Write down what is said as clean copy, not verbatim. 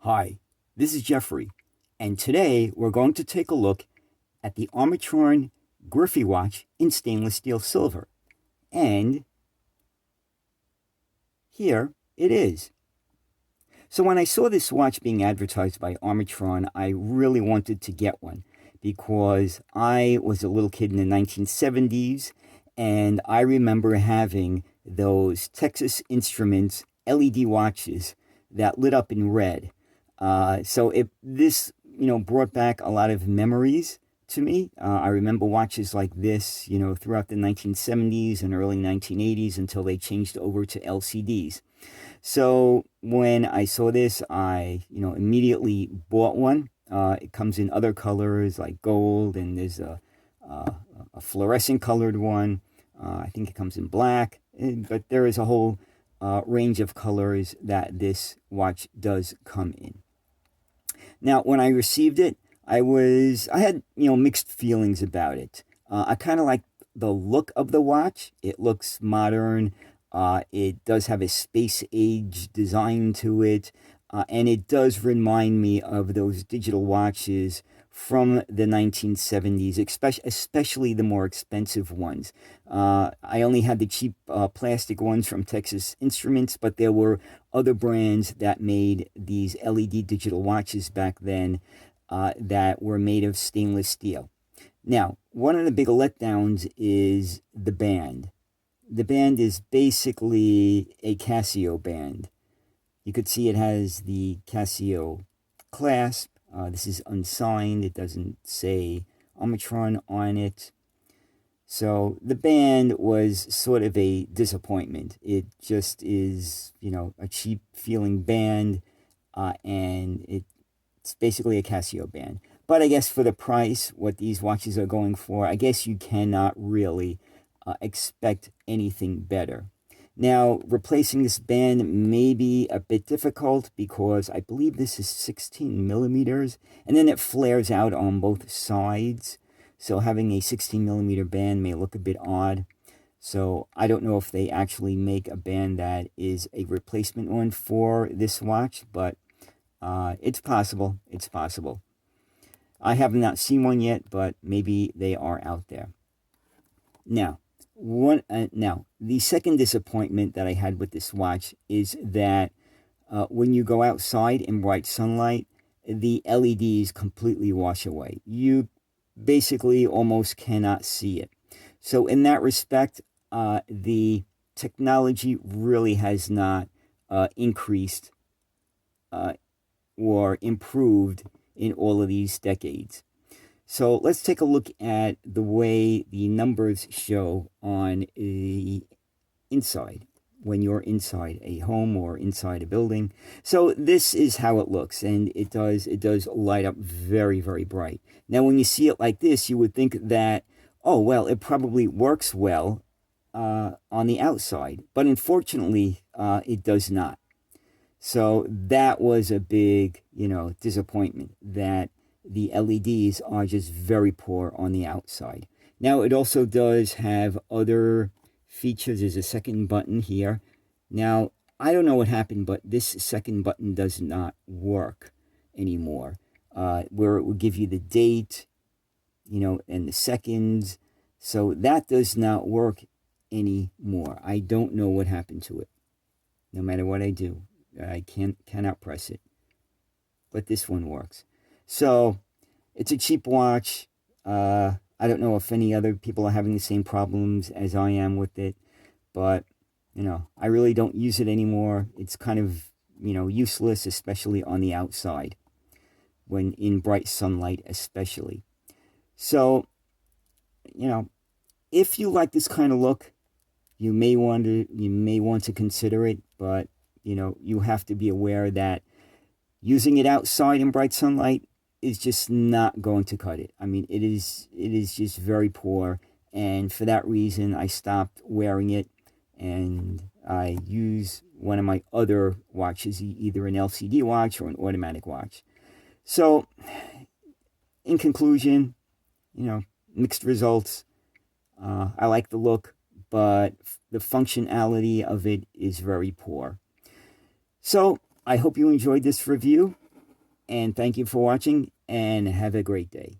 Hi, this is Jeffrey, and today we're going to take a look at the Armitron Griffy watch in stainless steel silver. And here it is. So when I saw this watch being advertised by Armitron, I really wanted to get one because I was a little kid in the 1970s, and I remember having those Texas Instruments LED watches that lit up in red. This brought back a lot of memories to me. I remember watches like this, throughout the 1970s and early 1980s until they changed over to LCDs. So when I saw this, I immediately bought one. It comes in other colors like gold, and there's a fluorescent colored one. I think it comes in black, but there is a whole range of colors that this watch does come in. Now, when I received it, I had mixed feelings about it. I kind of like the look of the watch. It looks modern. It does have a space age design to it, and it does remind me of those digital watches from the 1970s, especially the more expensive ones. I only had the cheap plastic ones from Texas Instruments, but there were other brands that made these LED digital watches back then that were made of stainless steel. Now, one of the big letdowns is the band. The band is basically a Casio band. You could see it has the Casio clasp. This is unsigned. It doesn't say Armitron on it. So the band was sort of a disappointment. It just is, a cheap feeling band, and it's basically a Casio band. But I guess for the price, what these watches are going for, I guess you cannot really expect anything better. Now, replacing this band may be a bit difficult because I believe this is 16 millimeters, and then it flares out on both sides. So having a 16 millimeter band may look a bit odd. So I don't know if they actually make a band that is a replacement one for this watch, but it's possible. It's possible. I have not seen one yet, but maybe they are out there. Now, the second disappointment that I had with this watch is that when you go outside in bright sunlight, the LEDs completely wash away. You basically almost cannot see it. So in that respect, the technology really has not increased or improved in all of these decades. So let's take a look at the way the numbers show on the inside, when you're inside a home or inside a building. So this is how it looks, and it does light up very, very bright. Now, when you see it like this, you would think that, oh, well, it probably works well on the outside, but unfortunately, it does not. So that was a big, disappointment, that the LEDs are just very poor on the outside. Now, it also does have other features. There's a second button here. Now, I don't know what happened, but this second button does not work anymore, where it will give you the date, and the seconds. So that does not work anymore. I don't know what happened to it. No matter what I do, I cannot press it. But this one works. So it's a cheap watch. I don't know if any other people are having the same problems as I am with it, but I really don't use it anymore. It's kind of useless, especially on the outside, when in bright sunlight especially. So if you like this kind of look, you may want to consider it, but you have to be aware that using it outside in bright sunlight is just not going to cut it. I mean, it is just very poor, and for that reason, I stopped wearing it, and I use one of my other watches, either an LCD watch or an automatic watch. So, in conclusion, mixed results. I like the look, but the functionality of it is very poor. So, I hope you enjoyed this review. And thank you for watching, and have a great day.